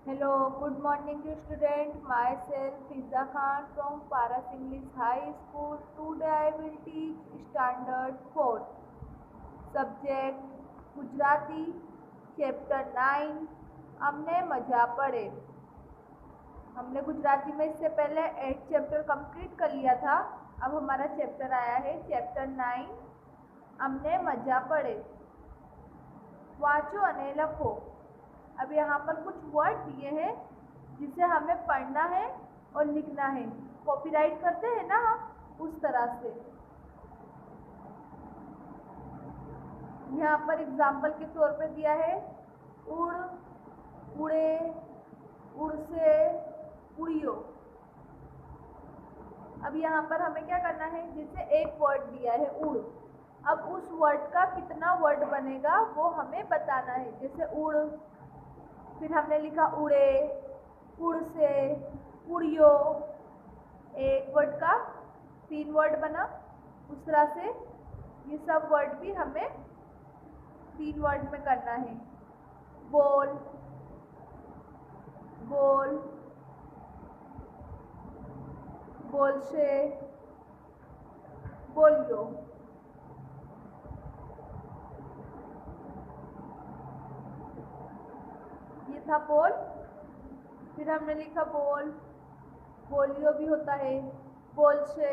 Hello, good morning to student. Myself Fiza Khan from Paras English High School. Today I will teach Standard 4. Subject Gujarati Chapter 9. हमने मजा पढ़े। हमने गुजराती में इससे पहले 8 चैप्टर कंप्लीट कर लिया था। अब हमारा चैप्टर आया है चैप्टर 9। हमने मजा पढ़े। वाचो अने लखो। अब यहाँ पर कुछ वर्ड दिए हैं जिसे हमें पढ़ना है और लिखना है। कॉपीराइट करते हैं ना हम, उस तरह से। यहाँ पर एग्जाम्पल के तौर पे दिया है उड़, उड़े, उड़ से, उड़ियो। अब यहाँ पर हमें क्या करना है, जैसे एक वर्ड दिया है उड़, अब उस वर्ड का कितना वर्ड बनेगा वो हमें बताना है। जैसे उड़, फिर हमने लिखा उड़े, उड़ से, उड़ियो। एक वर्ड का 3 वर्ड बना। उस तरह से ये सब वर्ड भी हमें 3 वर्ड में करना है। बोल, बोल, बोल से, बोलियो। ये था बोल। फिर हमने लिखा बोल, बोलियो भी होता है। बोल से,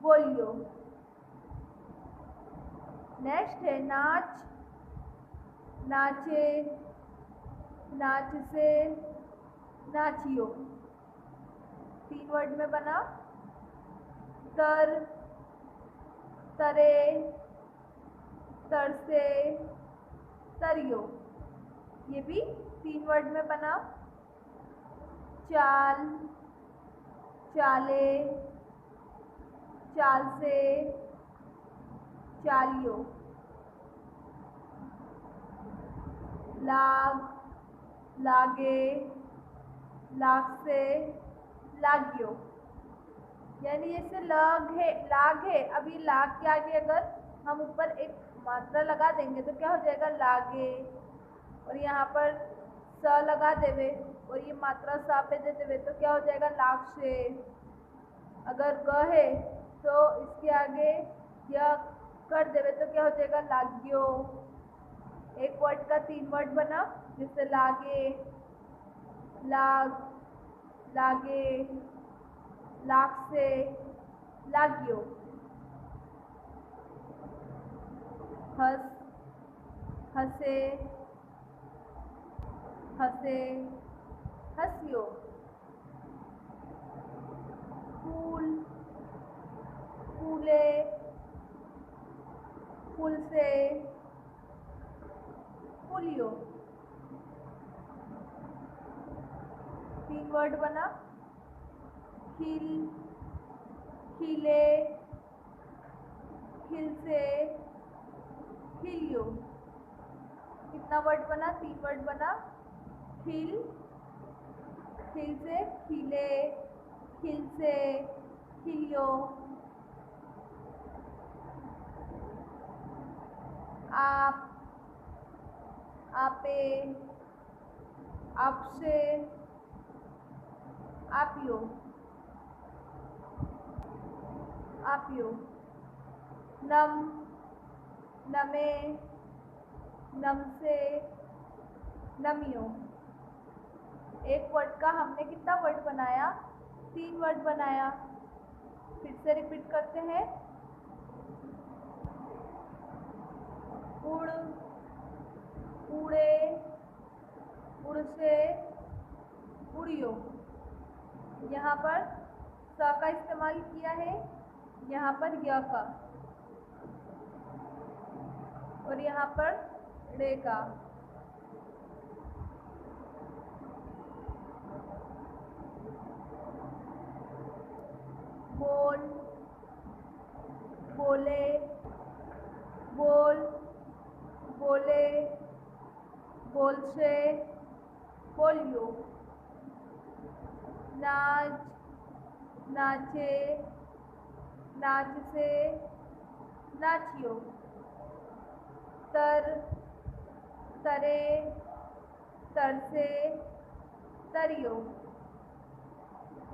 बोलियो। नेक्स्ट है नाच, नाचे, नाच से, नाचियो। 3 वर्ड में बना। तर, तरे, तर से, तरियो। ये भी 3 वर्ड में बना। चाल, चाले, चाल से, चालियो। लाग, लागे, लाग से, लागियो। यानी जैसे लग है, लाग है, अभी लाग के आगे अगर हम ऊपर एक मात्रा लगा देंगे तो क्या हो जाएगा, लागे। और यहाँ पर स लगा देवे और ये मात्रा सा पे दे देवे तो क्या हो जाएगा, लाग से। अगर ग है तो इसके आगे यह कर देवे तो क्या हो जाएगा, लाग्यो। एक वर्ड का 3 वर्ड बना, जैसे लागे, लाग, लागे, लाग से, लागियो। हंस, हंसे, हंसे, हंसियो। फूल, फूले, फूल से, फूलियो। 3 वर्ड बना। खिल, खिले, खिल से, खिलियो। कितना वर्ड बना, 3 वर्ड बना। खिल, खिल से, खिले, खिल से, खिलियो। आप, आपे, आपसे, आपियो, आपियो। नम, नमे, नम से, नमियो। एक वर्ड का हमने कितना वर्ड बनाया, 3 वर्ड बनाया। फिर से रिपीट करते हैं। उड़, उड़े, उड़ से, उड़ियो। यहाँ पर स का इस्तेमाल किया है, यहाँ पर य का, और यहाँ पर रे का। बोल, बोले, बोल, बोले, बोल से, बोलियो। नाच, नाचे, नाच से, नाचियो। तर, तरे, तर से, तरियो,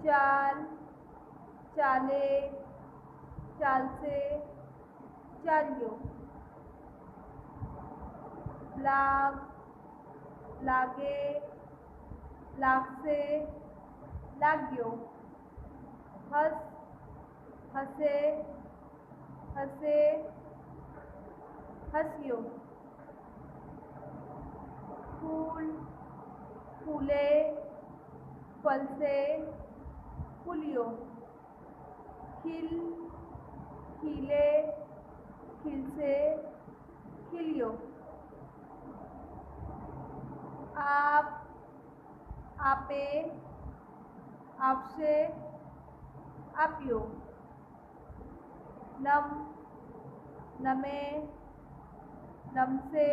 चाल, चाले, चाल से, चालियो, लाग, लागे, लाग से, लाग्यो, हंस, हंसे, हंसे, हंसियो, फूल, फूले, फल से, फूलियो, खिल, खिले, खिल से, खिलियो, आप, आपे, आपसे, आपियो, नम, नमे, नम से,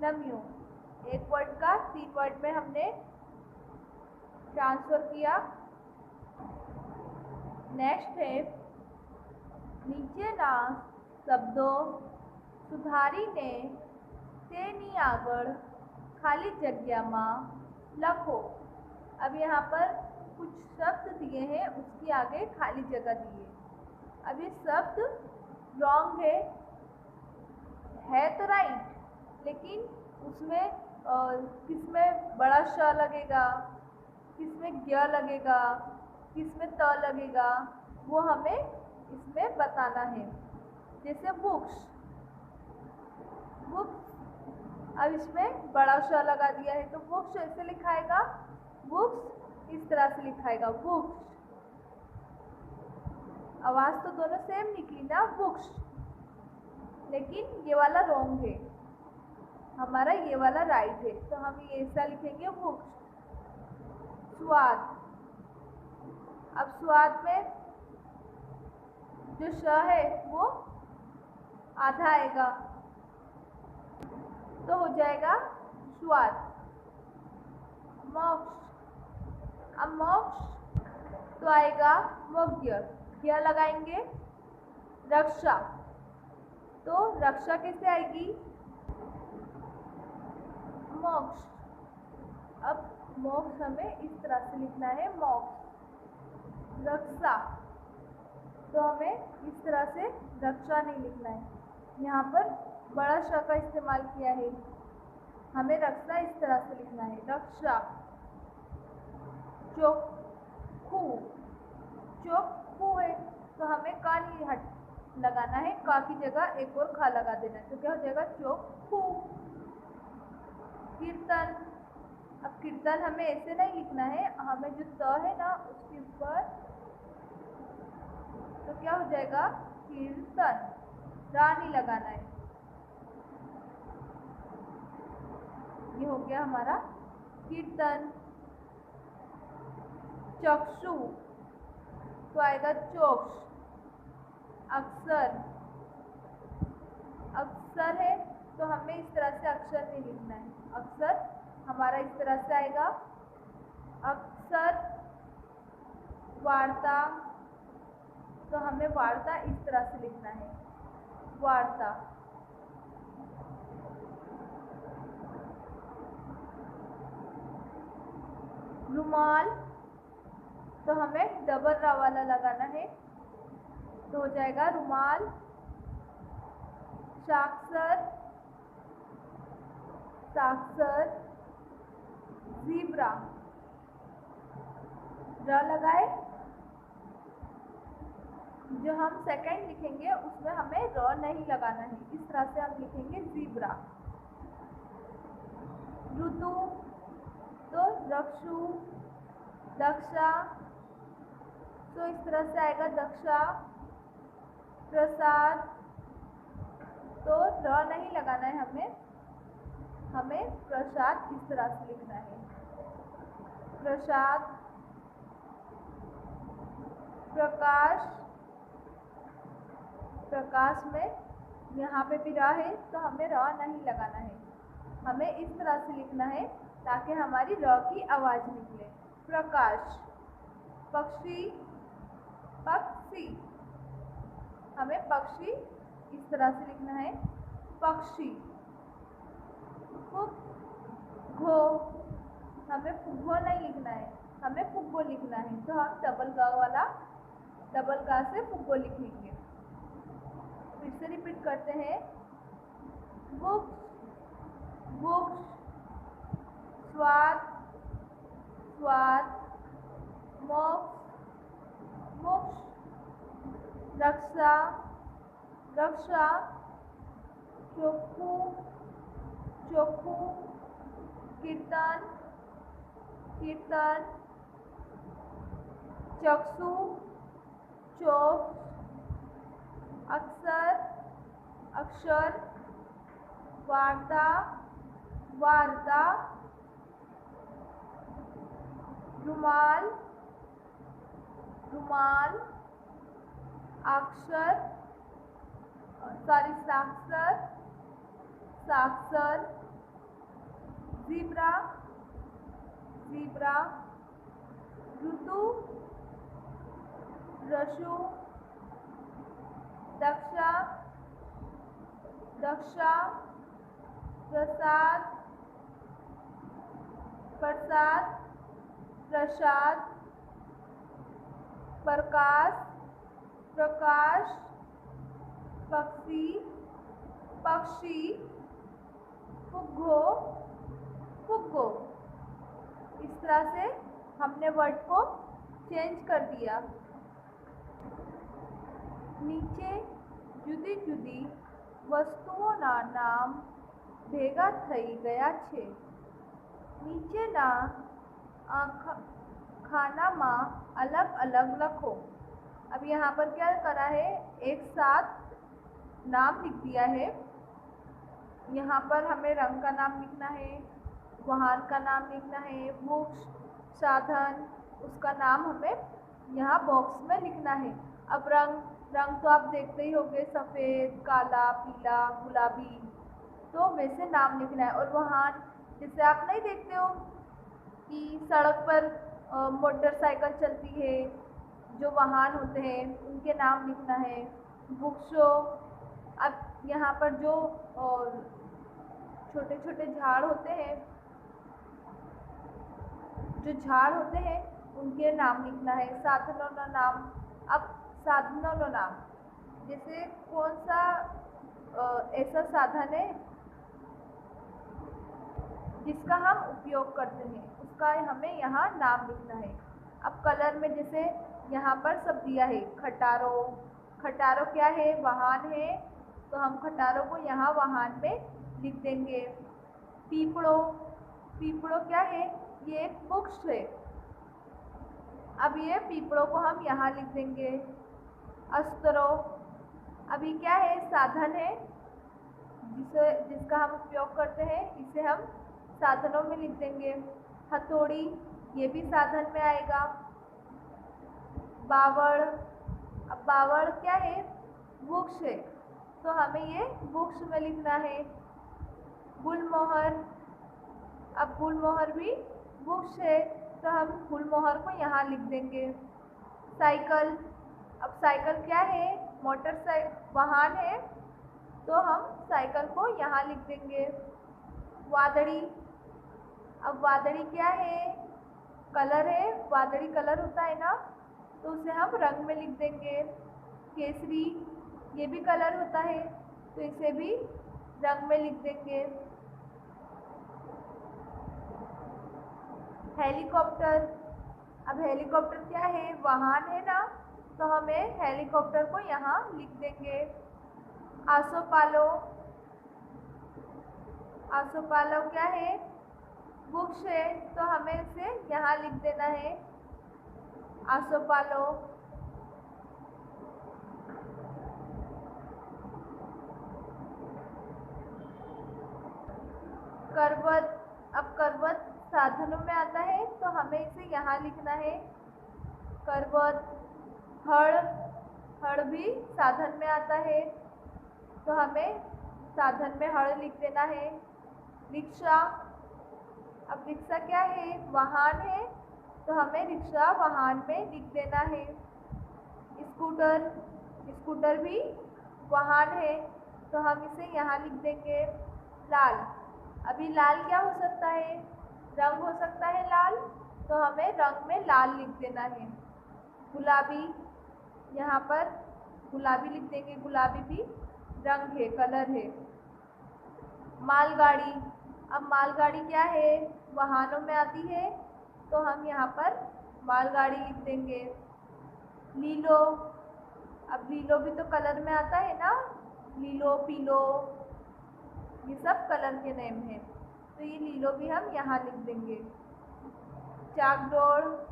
नमियो। एक वर्ड का 3 वर्ड में हमने ट्रांसफर किया। नेक्स्ट है નીચેના શબ્દો સુધારીને તેની આગળ खाली जगह लखो। अब यहाँ पर कुछ शब्द दिए हैं, उसके आगे खाली जगह दिए। अब ये शब्द रॉन्ग है तो राइट, लेकिन उसमें किसमें बड़ा श लगेगा, किसमें ग लगेगा, किसमें त लगेगा, वो हमें इसमें बताना है। जैसे बुक्स, बुक्स, अब इसमें बड़ा श लगा दिया है तो बुक्स ऐसे लिखाएगा, बुक्स इस तरह से लिखाएगा, बुक्स। आवाज तो दोनों सेम निकली ना, बुक्स, लेकिन ये वाला रॉन्ग है, हमारा ये वाला राइट है, तो हम ये ऐसा लिखेंगे बुक्स। स्वाद, अब स्वाद में जो श है वो आधा आएगा तो हो जाएगा स्वाद। मोक्ष, अब मोक्ष तो आएगा मोग्य, क्या लगाएंगे, रक्षा, तो रक्षा कैसे आएगी, मोक्ष। अब मोक्ष हमें इस तरह से लिखना है, मोक्ष। रक्षा, तो हमें इस तरह से रक्षा नहीं लिखना है, यहाँ पर बड़ा श का इस्तेमाल किया है, हमें रक्षा इस तरह से लिखना है, रक्षा। चोखू, चोखू है तो हमें का नहीं हट लगाना है, का की जगह एक और खा लगा देना है, तो क्या हो जाएगा, चोखू। कीर्तन, अब कीर्तन हमें ऐसे नहीं लिखना है, हमें जो त है ना उसके ऊपर, तो क्या हो जाएगा, कीर्तन, रा नहीं लगाना है। ये हो गया हमारा कीर्तन। चक्षु, तो आएगा चोक्ष। अक्षर, अक्षर है तो हमें इस तरह से अक्षर नहीं लिखना है, अक्षर हमारा इस तरह से आएगा, अक्षर। वार्ता, तो हमें वार्ता इस तरह से लिखना है, वार्ता। रुमाल, तो हमें डबल रा वाला लगाना है, तो हो जाएगा रुमाल। साक्षर, साक्षर। ज़ीब्रा, र लगाए, जो हम सेकंड लिखेंगे उसमें हमें र नहीं लगाना है, इस तरह से हम लिखेंगे ज़ीब्रा। ऋतु, तो रक्षु, दक्षा, तो इस तरह से आएगा दक्षा। प्रसाद, तो र नहीं लगाना है हमें प्रसाद इस तरह से लिखना है, प्रसाद। प्रकाश, प्रकाश में यहाँ पे भी र है तो हमें र नहीं लगाना है, हमें इस तरह से लिखना है ताकि हमारी र की आवाज निकले, प्रकाश। पक्षी, पक्षी, हमें पक्षी इस तरह से लिखना है, पक्षी। घो, हमें फुग्गो नहीं लिखना है, हमें फुग्गो लिखना है। तो हम डबल गा से फुग्गो लिखेंगे। फिर से रिपीट करते हैं। बुक्स, बुक्स, स्वाद, स्वाद, मोक्ष, मोक्ष, रक्षा, रक्षा, चोखू, चोखू, कीर्तन, कीर्तन, चक्षु, चोख, अक्षर, अक्षर, वार्ता, वार्ता, रुमाल, रुमाल, अक्षर, साक्षर, साक्षर, ज़ीब्रा, ज़ीब्रा, ऋतु, रशु, दक्षा, दक्षा, प्रसाद, प्रसाद, प्रसाद, प्रकाश, प्रकाश, पक्षी, पक्षी, फुग्गो, फुग्गो। इस तरह से हमने वर्ड को चेंज कर दिया। નીચે જુદી જુદી વસ્તુઓના નામ ભેગા થઈ ગયા છે। નીચેના खानाમાં अलग अलग लखो। अब यहाँ पर क्या करा है, एक साथ नाम लिख दिया है। यहाँ पर हमें रंग का नाम लिखना है, वाहन का नाम लिखना है, वृक्ष, साधन, उसका नाम हमें यहाँ बॉक्स में लिखना है। अब रंग तो आप देखते ही होंगे, सफ़ेद, काला, पीला, गुलाबी, तो वैसे नाम लिखना है। और वाहन, जैसे आप नहीं देखते हो कि सड़क पर मोटरसाइकिल चलती है, जो वाहन होते हैं उनके नाम लिखना है। वृक्षों, अब यहाँ पर जो छोटे छोटे झाड़ होते हैं, जो झाड़ होते हैं उनके नाम लिखना है। साधनों का नाम, अब साधनों का नाम, जैसे कौन सा ऐसा साधन है जिसका हम उपयोग करते हैं, उसका हमें यहाँ नाम लिखना है। अब कलर में जैसे यहाँ पर सब दिया है, खटारो, खटारो क्या है, वाहन है, तो हम खटारो को यहाँ वाहन में लिख देंगे। पीपड़ो, पीपड़ो क्या है, ये एक वृक्ष है, अब ये पीपड़ों को हम यहाँ लिख देंगे। अस्त्रो, अभी क्या है, साधन है जिसका हम उपयोग करते हैं, इसे हम साधनों में लिख देंगे। हथौड़ी, ये भी साधन में आएगा। बावड़, अब बावड़ क्या है, वृक्ष है, तो हमें ये वृक्ष में लिखना है। गुलमोहर, अब गुलमोहर भी वृक्ष है, तो हम गुलमोहर को यहाँ लिख देंगे। साइकिल, अब साइकिल क्या है, मोटरसाइकिल वाहन है, तो हम साइकिल को यहाँ लिख देंगे। वादड़ी, अब वादड़ी क्या है, कलर है, वादड़ी कलर होता है ना, तो उसे हम रंग में लिख देंगे। केसरी, ये भी कलर होता है, तो इसे भी रंग में लिख देंगे। हेलीकॉप्टर, अब हेलीकॉप्टर क्या है, वाहन है ना, तो हमें हेलीकॉप्टर को यहाँ लिख देंगे। आसोपालो, आसोपालो क्या है, वृक्ष है, तो हमें इसे यहाँ लिख देना है, आसोपालो। करवत, अब करवत साधनों में आता है, तो हमें इसे यहाँ लिखना है, करवत। हड़, हड़ भी साधन में आता है, तो हमें साधन में हड़ लिख देना है। रिक्शा, अब रिक्शा क्या है, वाहन है, तो हमें रिक्शा वाहन में लिख देना है। स्कूटर, स्कूटर भी वाहन है, तो हम इसे यहाँ लिख देंगे। लाल, अभी लाल क्या हो सकता है, रंग हो सकता है लाल, तो हमें रंग में लाल लिख देना है। गुलाबी, यहाँ पर गुलाबी लिख देंगे, गुलाबी भी रंग है, कलर है। मालगाड़ी, अब मालगाड़ी क्या है, वाहनों में आती है, तो हम यहाँ पर मालगाड़ी लिख देंगे। नीलो, अब नीलो भी तो कलर में आता है ना, नीलो, पीलो, ये सब कलर के नेम हैं, तो ये नीलो भी हम यहाँ लिख देंगे। चाकडोर,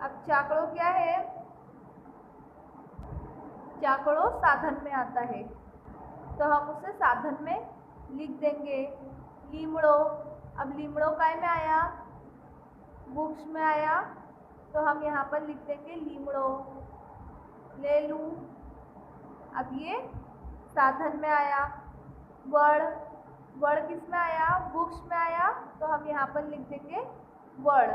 अब चाकड़ो क्या है, चाकड़ो साधन में आता है, तो हम उसे साधन में लिख देंगे। लीमड़ो, अब लीमड़ो काय में आया, वृक्ष में आया, तो हम यहाँ पर लिख देंगे लीमड़ो। ले लूँ, अब ये साधन में आया। वड़, वड़ किस में आया, वृक्ष में आया, तो हम यहाँ पर लिख देंगे वड़।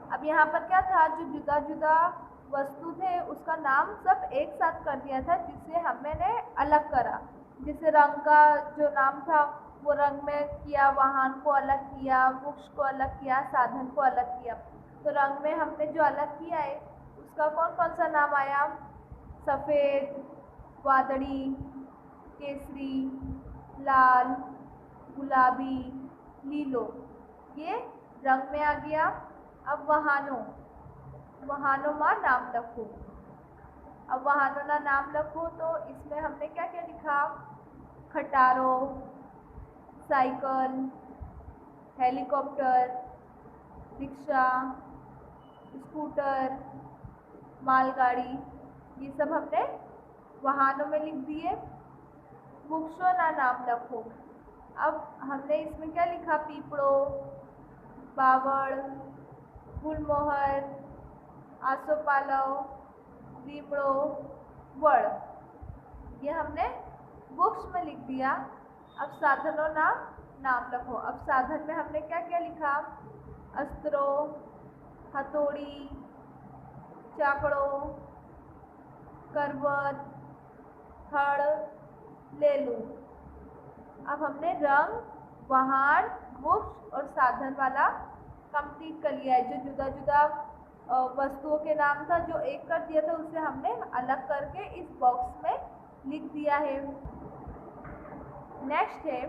अब यहाँ पर क्या था, जो जुदा जुदा वस्तु थे उसका नाम सब एक साथ कर दिया था, जिसे हमने अलग करा। जैसे रंग का जो नाम था वो रंग में किया, वाहन को अलग किया, वृक्ष को अलग किया, साधन को अलग किया। तो रंग में हमने जो अलग किया है उसका कौन कौन सा नाम आया, सफ़ेद, वादड़ी, केसरी, लाल, गुलाबी, नीलो, ये रंग में आ गया। अब वाहनों, वाहनों में नाम लिखो। अब वाहनों का नाम लिखो, तो इसमें हमने क्या क्या लिखा, खटारो, साइकिल, हेलीकॉप्टर, रिक्शा, स्कूटर, मालगाड़ी, ये सब हमने वाहनों में लिख दिए। वृक्षों का नाम लिखो। अब हमने इसमें क्या लिखा, पीपड़ो, बावड़, गुलमोहर, आसोपालव, लीमड़ो, वड़, ये हमने बुक्स में लिख दिया। अब साधनों का नाम लिखो। अब साधन में हमने क्या क्या लिखा, अस्त्रो, हथौड़ी, चाकड़ो, करवट, हड़, ले लूँ। अब हमने रंग, वाहन, बुक्स और साधन वाला कंप्लीट कर लिया है। जो जुदा जुदा वस्तुओं के नाम था जो एक कर दिया था, उसे हमने अलग करके इस बॉक्स में लिख दिया है। नेक्स्ट है,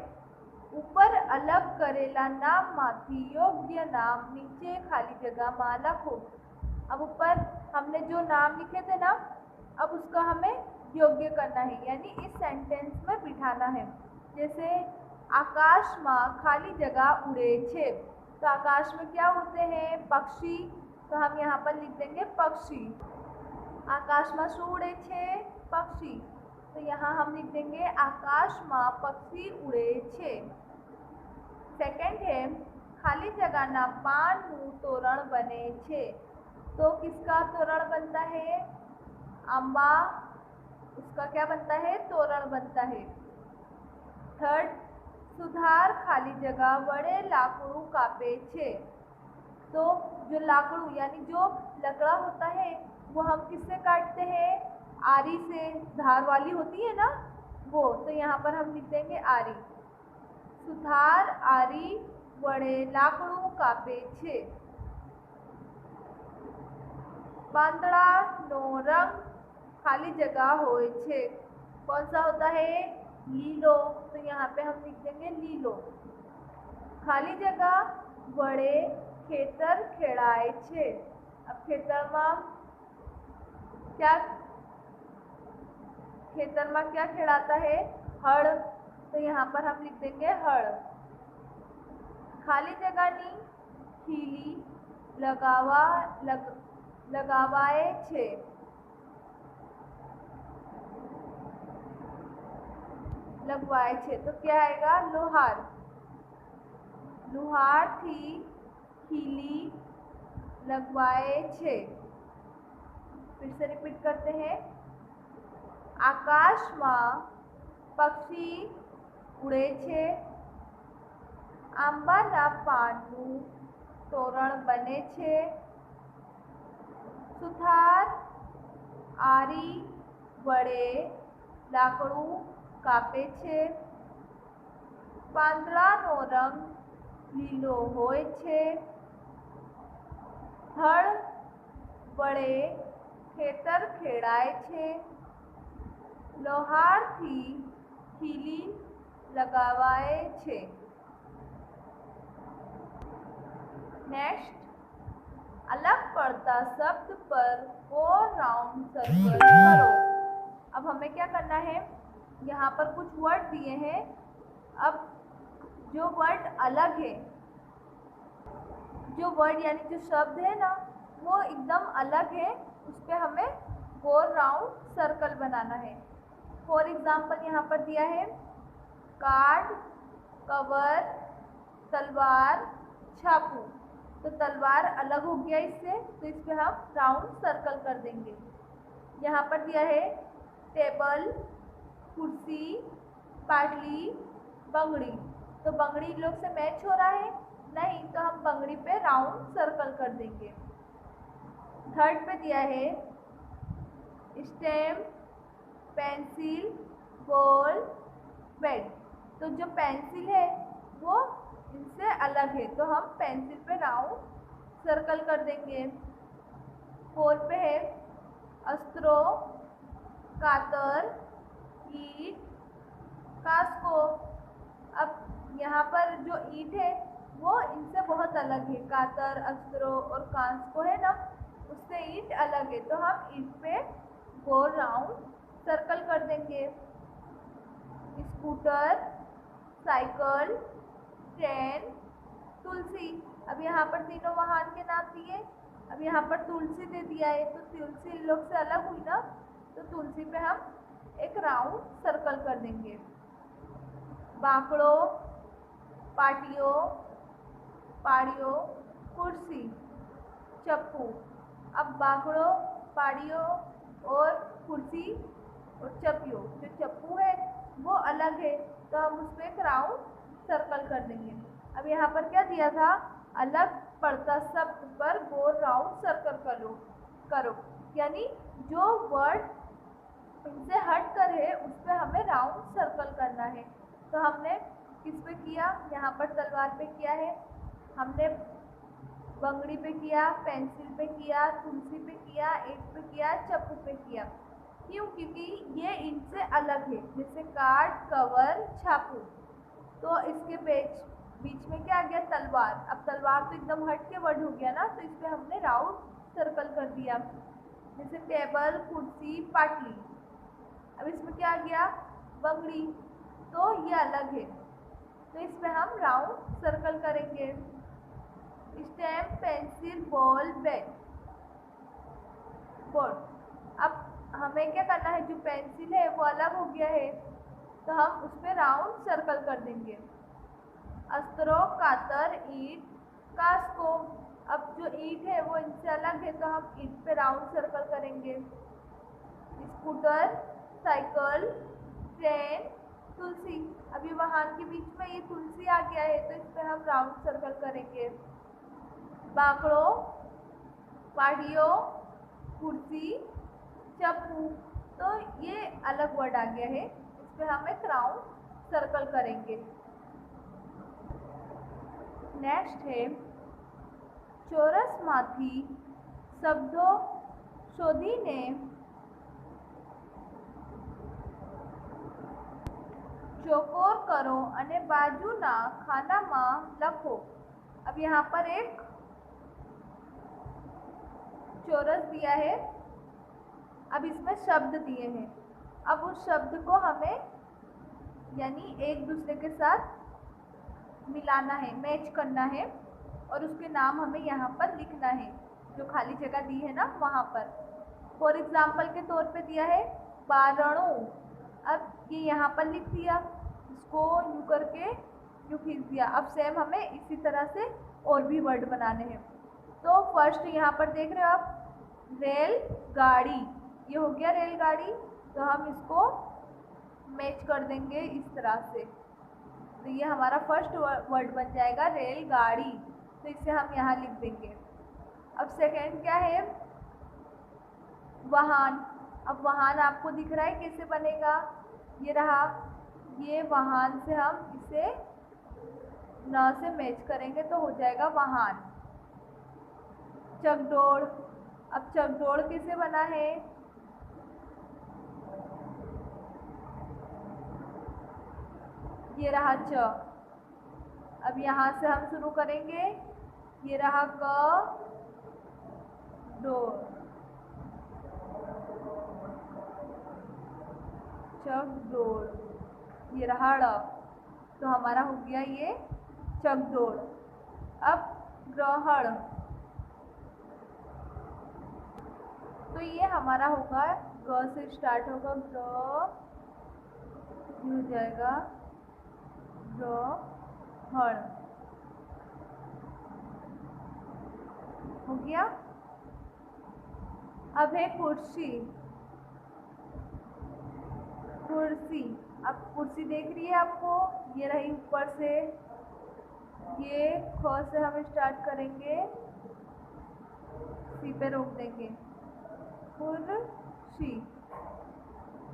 ऊपर अलग करेला नाम माथी योग्य नाम नीचे खाली जगह में लखो। अब ऊपर हमने जो नाम लिखे थे ना, अब उसका हमें योग्य करना है, यानी इस सेंटेंस में बिठाना है। जैसे आकाश में खाली जगह उड़े छे, तो आकाश में क्या उड़ते हैं, पक्षी, तो हम यहाँ पर लिख देंगे पक्षी। आकाश में शू उड़े छे, पक्षी, तो यहाँ हम लिख देंगे आकाश में पक्षी उड़े छे। सेकंड है, खाली जगह ना पान नु तोरण बने छे, तो किसका तोरण बनता है, आंबा, उसका क्या बनता है, तोरण बनता है। थर्ड, सुधार खाली जगह वड़े लाकड़ू कापे छे, तो जो लाकड़ू यानी जो लकड़ा होता है वो हम किससे काटते हैं, आरी से, धार वाली होती है ना वो, तो यहाँ पर हम लिख देंगे आरी। सुधार आरी वड़े लाकड़ू कापे छे। बांदड़ा नो रंग खाली जगह होए छे, कौन सा होता है, लीलो, तो यहाँ पे हम लिख देंगे लीलो। खाली जगह वड़े खेतर खेड़ाए छे, अब खेतर में क्या खेड़ाता है, हड़, तो यहाँ पर हम लिख देंगे हड़। खाली जगह नी खीली लगावाए छे, लगवाए छे, तो क्या आएगा, लोहार। लोहार थी खीली लगवाए छे। फिर से रिपीट करते हैं, आकाश में पक्षी उड़े छे, आंबाना पाननु तोरण बने छे, सुथार आरी वड़े लाकड़ू कापे छे, પાંદડાનો રંગ લીલો હોય છે. હળ વડે ખેતર ખેડાય છે. લોહારથી ખીલી લગાવાય છે. नेक्स्ट, अलग पड़ता शब्द पर 4 राउंड सर्कल करो. अब हमें क्या करना है, यहाँ पर कुछ वर्ड दिए हैं. अब जो वर्ड अलग है, जो वर्ड यानी जो शब्द है ना वो एकदम अलग है, उस पर हमें 4 राउंड सर्कल बनाना है. फॉर एग्जाम्पल यहाँ पर दिया है कार्ड, कवर, तलवार, छापू. तो तलवार अलग हो गया इससे, तो इस पे हम राउंड सर्कल कर देंगे. यहाँ पर दिया है टेबल, कुर्सी, पाटली, बंगड़ी. तो बंगड़ी लोग से मैच हो रहा है नहीं, तो हम बंगड़ी पे राउंड सर्कल कर देंगे. थर्ड पे दिया है स्टैम्प, पेंसिल, बॉल, बेड. तो जो पेंसिल है वो इनसे अलग है, तो हम पेंसिल पे राउंड सर्कल कर देंगे. 4 पे है अस्त्रो, कातर, ईट, कास्को. अब यहाँ पर जो ईट है वो इनसे बहुत अलग है. कातर, अस्त्रो और कास्को है ना, उससे ईट अलग है, तो हम ईट पे 4 राउंड सर्कल कर देंगे. स्कूटर, साइकिल, ट्रेन, तुलसी. अब यहाँ पर तीनों वाहन के नाम दिए. अब यहाँ पर तुलसी दे दिया है, तो तुलसी लोग से अलग हुई ना, तो तुलसी पे हम एक राउंड सर्कल कर देंगे. बाकड़ो, पाटियो, पाड़ियो, कुर्सी, चप्पू. अब बाकड़ो, पाड़ियो और कुर्सी और चप्पियो, जो चप्पू है वो अलग है, तो हम उस पर एक राउंड सर्कल कर देंगे. अब यहाँ पर क्या दिया था, अलग पड़ता शब्द पर 4 राउंड सर्कल करो. यानी जो वर्ड इनसे हट कर है उस पर हमें राउंड सर्कल करना है. तो हमने किस पे किया, यहाँ पर तलवार पे किया है, हमने बंगड़ी पे किया, पेंसिल पे किया, तुलसी पे किया, ईंट पे किया, चप्पू पे किया. क्यों? क्योंकि ये इनसे अलग है. जैसे कार्ड, कवर, छापू. तो इसके बीच में क्या आ गया, तलवार. अब तलवार तो एकदम हट के वर्ड हो गया ना, तो इस पर हमने राउंड सर्कल कर दिया. जैसे टेबल, कुर्सी, पाटली. अब इसमें क्या आ गया, बंगड़ी. तो ये अलग है, तो इस पर हम राउंड सर्कल करेंगे. Stamp, pencil, ball, bed, board. अब हमें क्या करना है, जो पेंसिल है वो अलग हो गया है, तो हम उस पर राउंड सर्कल कर देंगे. अस्त्रो, कातर, ईट, कास्को. अब जो ईट है वो इनसे अलग है, तो हम ईट पे राउंड सर्कल करेंगे. स्कूटर, साइकिल, ट्रेन, तुलसी. अभी वाहन के बीच में ये तुलसी आ गया है, तो इस पर हम राउंड सर्कल करेंगे. बाकड़ो, पाड़ियो, कुर्सी, चप्पू. तो ये अलग वर्ड आ गया है, इस पर हम एक राउंड सर्कल करेंगे. नेक्स्ट है ચોરસમાંથી શબ્દો શોધીને ચોકોર કરો અને બાજુના ખાનામાં લખો. अब यहाँ पर एक चौरस दिया है. अब इसमें शब्द दिए हैं. अब उस शब्द को हमें यानी एक दूसरे के साथ मिलाना है, मैच करना है, और उसके नाम हमें यहाँ पर लिखना है, जो खाली जगह दी है ना वहाँ पर. फॉर एग्जाम्पल के तौर पे दिया है बारणों. अब ये यहाँ पर लिख दिया, इसको यूँ करके यूँ खींच दिया. अब सेम हमें इसी तरह से और भी वर्ड बनाने हैं. तो फर्स्ट यहाँ पर देख रहे हो आप, रेल गाड़ी. ये हो गया रेलगाड़ी, तो हम इसको मैच कर देंगे इस तरह से. तो ये हमारा फर्स्ट वर्ड बन जाएगा रेलगाड़ी, तो इसे हम यहाँ लिख देंगे. अब सेकेंड क्या है, वाहन. अब वाहन आपको दिख रहा है कैसे बनेगा, ये रहा. ये वाहन से हम इसे न से मैच करेंगे तो हो जाएगा वाहन। चकडोर, अब चकडोर किसे बना है? ये रहा च। अब यहाँ से हम शुरू करेंगे, ये रहा क डोर, चकडोर। ये रहा ड़, तो हमारा हो गया ये चकडोर। अब ग्रहण, तो ये हमारा होगा ग से स्टार्ट होगा, ग्र हो जाएगा ग्रहण। हो गया। अब है कुर्सी, कुर्सी। अब कुर्सी देख रही है आपको, ये रही ऊपर से, ये ख से हम स्टार्ट करेंगे, सी पे रोक देंगे, कुर्सी।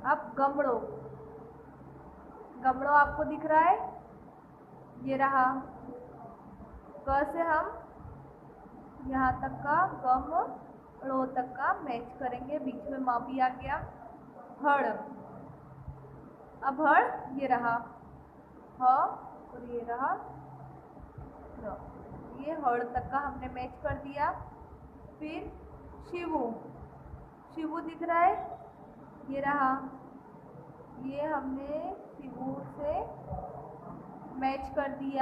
अब गमड़ो, गमड़ो आपको दिख रहा है, ये रहा। क से हम यहाँ तक का गमड़ो तक का मैच करेंगे, बीच में माँ भी आ गया। हड़, अब हड़ ये रहा ह और ये रहा र, ये हड़ तक का हमने मैच कर दिया। फिर शिवू, शिवू दिख रहा है, ये रहा, ये हमने शिवू से मैच कर दिया।